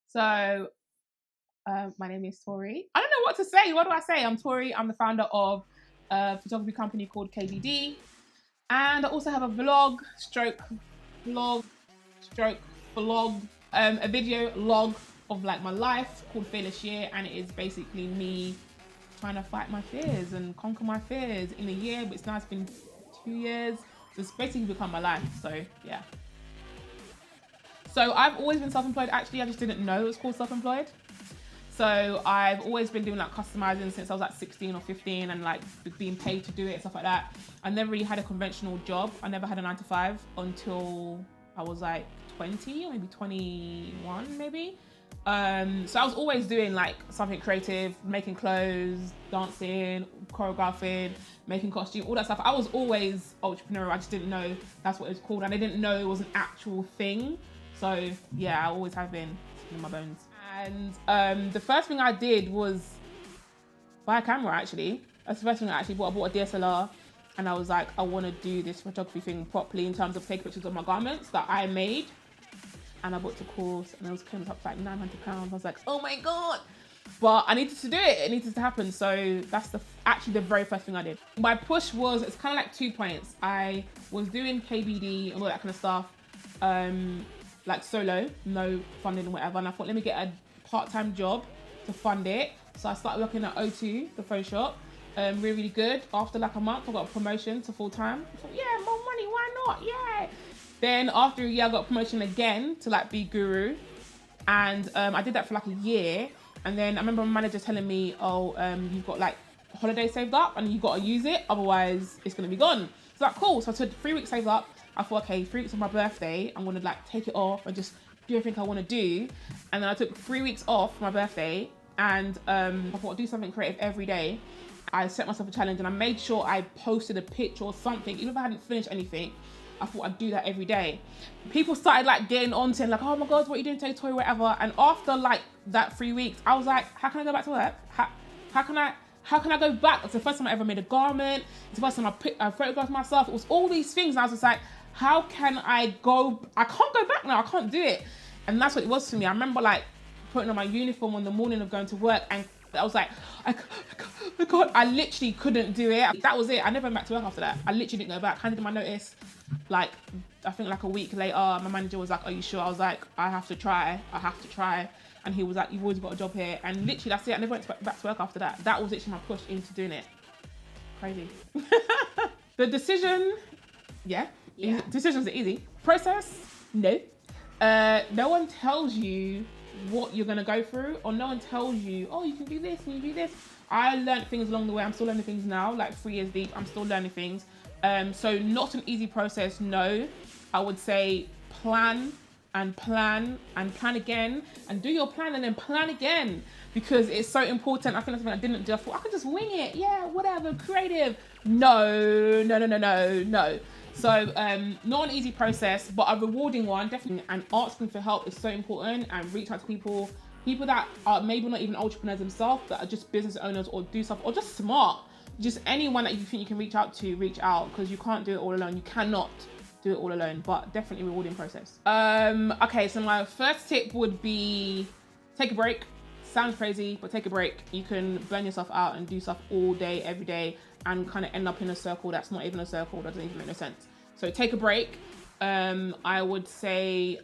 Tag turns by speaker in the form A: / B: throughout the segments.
A: So, my name is Tori. I don't know what to say. What do I say? I'm Tori. I'm the founder of a photography company called KBD. And I also have a vlog, stroke, a video log of like my life called Fearless Year. And it is basically me trying to fight my fears and conquer my fears in a year. But it's now it's been 2 years. So it's basically become my life. So, yeah. So I've always been self-employed. Actually, I just didn't know it was called self-employed. So I've always been doing like customizing since I was like 16 or 15 and like being paid to do it and stuff like that. I never really had a conventional job. I never had a 9 to 5 until I was like 20 or maybe 21 maybe. So I was always doing like something creative, making clothes, dancing, choreographing, making costume, all that stuff. I was always entrepreneurial. I just didn't know that's what it was called. And I didn't know it was an actual thing. So yeah, I always have been in my bones. And the first thing I did was buy a camera, actually. That's the first thing I actually bought. I bought a DSLR and I was like, I want to do this photography thing properly in terms of taking pictures of my garments that I made. And I booked a course and it came up to like £900. I was like, oh my God. But I needed to do it. It needed to happen. So that's actually the very first thing I did. My push was, it's kind of like 2 points. I was doing KBD and all that kind of stuff. Like solo, no funding or whatever. And I thought, let me get a part-time job to fund it. So I started working at O2, the phone shop. Really, really good. After like a month, I got a promotion to full-time. I thought, yeah, more money, why not? Yeah. Then after a year, I got a promotion again to like be guru. And I did that for like a year. And then I remember my manager telling me, oh, you've got like holiday saved up and you got to use it. Otherwise, it's going to be gone. So like, cool. So I took 3 weeks saved up. I thought, okay, 3 weeks of my birthday, I'm gonna like take it off and just do everything I wanna do. And then I took 3 weeks off for my birthday and I thought I'd do something creative every day. I set myself a challenge and I made sure I posted a picture or something, even if I hadn't finished anything, I thought I'd do that every day. People started like getting on saying like, oh my God, what are you doing today, Tori, whatever. And after like that 3 weeks, I was like, how can I go back to work? How can I go back? It's the first time I ever made a garment. It's the first time I photographed myself. It was all these things. And I was just like, how can I go? I can't go back now. I can't do it. And that's what it was for me. I remember like putting on my uniform on the morning of going to work and I was like, God, I literally couldn't do it. That was it. I never went back to work after that. I literally didn't go back. Handed in my notice. Like, I think like a week later, my manager was like, are you sure? I was like, I have to try. And he was like, you've always got a job here. And literally, that's it. I never went back to work after that. That was literally my push into doing it. Crazy. The decision, yeah. Decisions are easy. Process, no. No one tells you what you're gonna go through, or no one tells you, oh, you can do this and you do this. I learned things along the way. I'm still learning things now, like 3 years deep, I'm still learning things. So not an easy process, no. I would say plan and plan and plan again and do your plan and then plan again because it's so important. I think that's something I didn't do. I thought I could just wing it. Yeah, whatever, creative. No. So not an easy process, but a rewarding one, definitely. And asking for help is so important and reach out to people that are maybe not even entrepreneurs themselves, that are just business owners or do stuff or just smart. Just anyone that you think you can reach out to, reach out because you can't do it all alone. You cannot do it all alone, but definitely a rewarding process. Okay, so my first tip would be take a break. Sounds crazy, but take a break. You can burn yourself out and do stuff all day, every day, and kind of end up in a circle that's not even a circle, doesn't even make no sense. So take a break. I would say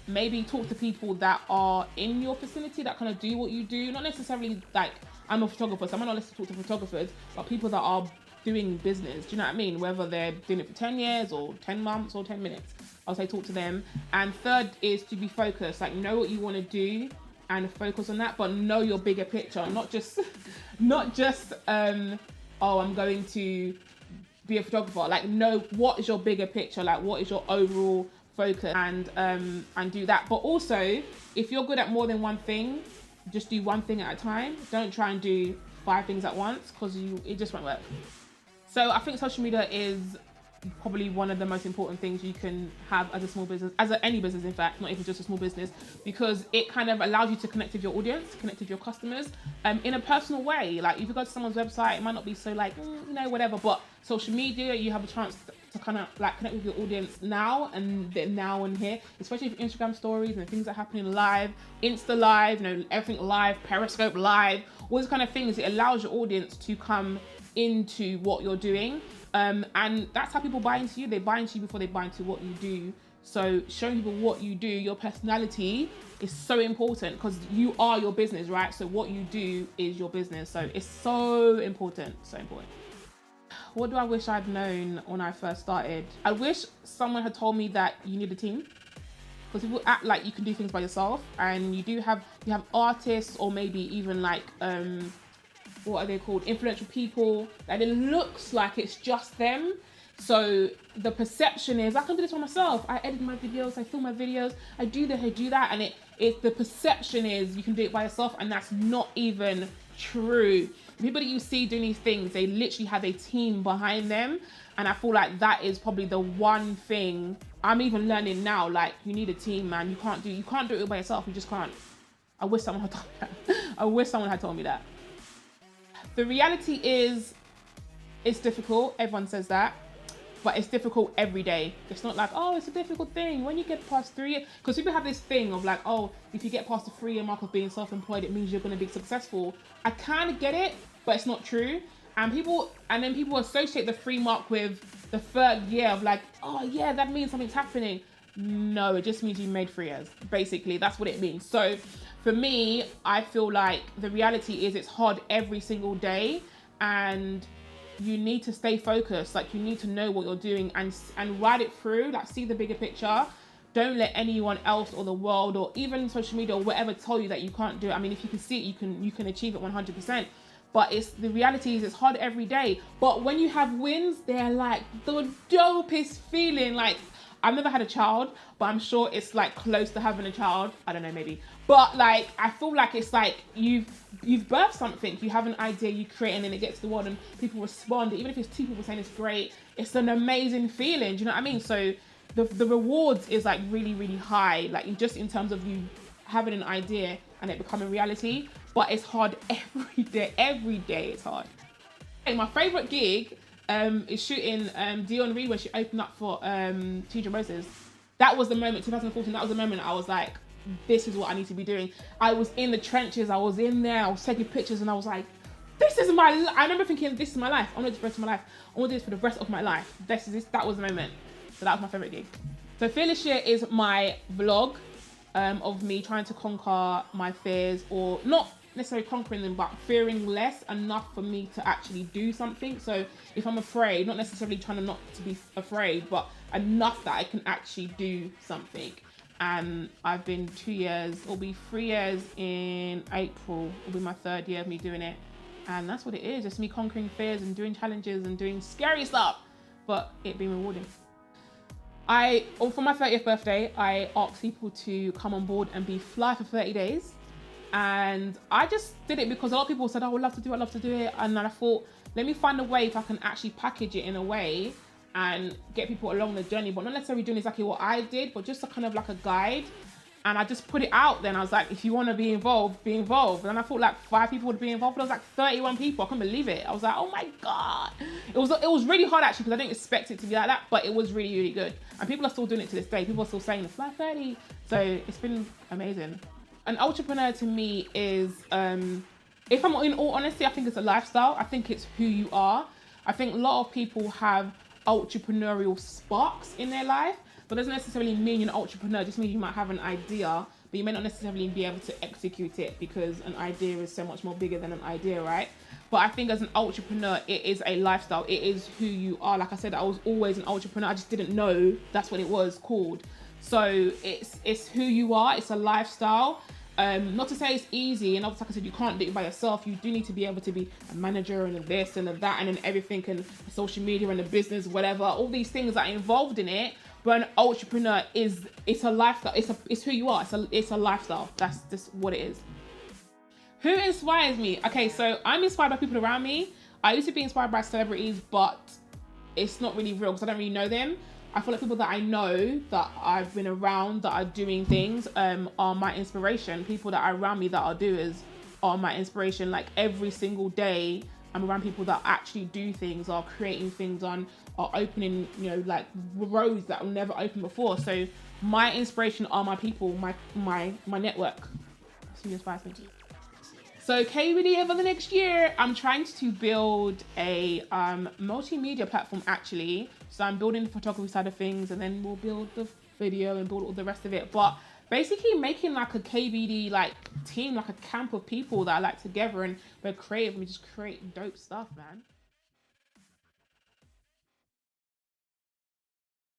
A: maybe talk to people that are in your vicinity that kind of do what you do. Not necessarily like, I'm a photographer, so I might not listen to talk to photographers, but people that are doing business, do you know what I mean? Whether they're doing it for 10 years or 10 months or 10 minutes, I'll say talk to them. And third is to be focused, like know what you want to do and focus on that, but know your bigger picture, not just, oh, I'm going to be a photographer. Like know what is your bigger picture, like what is your overall focus, and do that. But also, if you're good at more than one thing, just do one thing at a time. Don't try and do 5 things at once because it just won't work. So I think social media is probably one of the most important things you can have as a small business, any business in fact, not even just a small business, because it kind of allows you to connect with your audience, connect with your customers in a personal way. Like if you go to someone's website, it might not be so like, whatever, but social media, you have a chance to kind of like connect with your audience now and here, especially with Instagram stories and things that are happening live, Insta live, everything live, Periscope live, all these kind of things. It allows your audience to come into what you're doing. And that's how people buy into you. They buy into you before they buy into what you do. So showing people what you do, your personality is so important because you are your business, right? So what you do is your business. So it's so important, so important. What do I wish I'd known when I first started? I wish someone had told me that you need a team, because people act like you can do things by yourself, and you have artists, or maybe even like what are they called, influential people, that it looks like it's just them. So the perception is I can do this by myself. I edit my videos, I film my videos, I do this, I do that, and the perception is you can do it by yourself, and that's not even true. The people that you see doing these things, they literally have a team behind them, and I feel like that is probably the one thing I'm even learning now. Like, you need a team, man. You can't do it by yourself. You just can't. I wish someone had told me that. I wish someone had told me that. The reality is, it's difficult. Everyone says that. But it's difficult every day. It's not like, oh, it's a difficult thing when you get past 3 years. Because people have this thing of like, oh, if you get past the 3-year mark of being self-employed, it means you're going to be successful. I kind of get it, but it's not true. And then people associate the 3 mark with the 3rd year of like, oh yeah, that means something's happening. No, it just means you made 3 years. Basically, that's what it means. So for me, I feel like the reality is it's hard every single day, and you need to stay focused. Like, you need to know what you're doing and ride it through. Like, see the bigger picture. Don't let anyone else or the world or even social media or whatever tell you that you can't do it. I mean, if you can see it, you can achieve it 100%. But the reality is it's hard every day. But when you have wins, they're like the dopest feeling. Like, I've never had a child, but I'm sure it's like close to having a child. I don't know, maybe. But like, I feel like it's like you've birthed something. You have an idea, you create, and then it gets to the world and people respond. Even if it's 2 people saying it's great, it's an amazing feeling. Do you know what I mean? So the rewards is like really, really high. Like, just in terms of you having an idea and it becoming reality. But it's hard every day. Every day it's hard. And my favorite gig is shooting Dion Reed, where she opened up for TJ Moses. That was the moment, 2014, that was the moment I was like, this is what I need to be doing. I was in the trenches, I was in there, I was taking pictures, and I was like, this is my life. I remember thinking, this is my life. I want to do this for the rest of my life. I want to do this for the rest of my life. That was the moment. So that was my favorite gig. So Fearless Year is my vlog of me trying to conquer my fears, or not necessarily conquering them, but fearing less enough for me to actually do something. So if I'm afraid, not necessarily trying to not to be afraid, but enough that I can actually do something. And I've been 2 years, it'll be 3 years in April, it'll be my 3rd year of me doing it. And that's what it is, just me conquering fears and doing challenges and doing scary stuff, but it being rewarding. For my 30th birthday, I asked people to come on board and be fly for 30 days. And I just did it because a lot of people said, oh, I would love to do it. And then I thought, let me find a way if I can actually package it in a way and get people along the journey, but not necessarily doing exactly what I did, but just a kind of like a guide. And I just put it out there, and I was like, if you want to be involved, be involved. And I thought like 5 people would be involved, but there was like 31 people. I couldn't believe it. I was like, oh my God. It was really hard actually, because I didn't expect it to be like that, but it was really, really good. And people are still doing it to this day. People are still saying the fly 30. So it's been amazing. An entrepreneur to me is, if I'm in all honesty, I think it's a lifestyle. I think it's who you are. I think a lot of people have entrepreneurial sparks in their life, but doesn't necessarily mean you're an entrepreneur. It just means you might have an idea, but you may not necessarily be able to execute it, because an idea is so much more bigger than an idea, right? But I think as an entrepreneur, it is a lifestyle. It is who you are. Like I said, I was always an entrepreneur. I just didn't know that's what it was called. So it's who you are. It's a lifestyle. Not to say it's easy, and obviously, like I said, you can't do it by yourself. You do need to be able to be a manager and a this and a that, and then everything, and social media and the business, whatever, all these things that are involved in it. But an entrepreneur it's a lifestyle. It's who you are. It's a lifestyle. That's just what it is. Who inspires me? Okay, so I'm inspired by people around me. I used to be inspired by celebrities, but it's not really real because I don't really know them. I feel like people that I know, that I've been around, that are doing things, are my inspiration. People that are around me that are doers are my inspiration. Like, every single day, I'm around people that actually do things, are creating things, are opening, you know, like roads that will never open before. So my inspiration are my people, my network. That's who inspires me. So KBD over the next year, I'm trying to build a multimedia platform actually. So I'm building the photography side of things, and then we'll build the video and build all the rest of it. But basically making like a KBD like team, like a camp of people that are like together and we're creative and we just create dope stuff, man.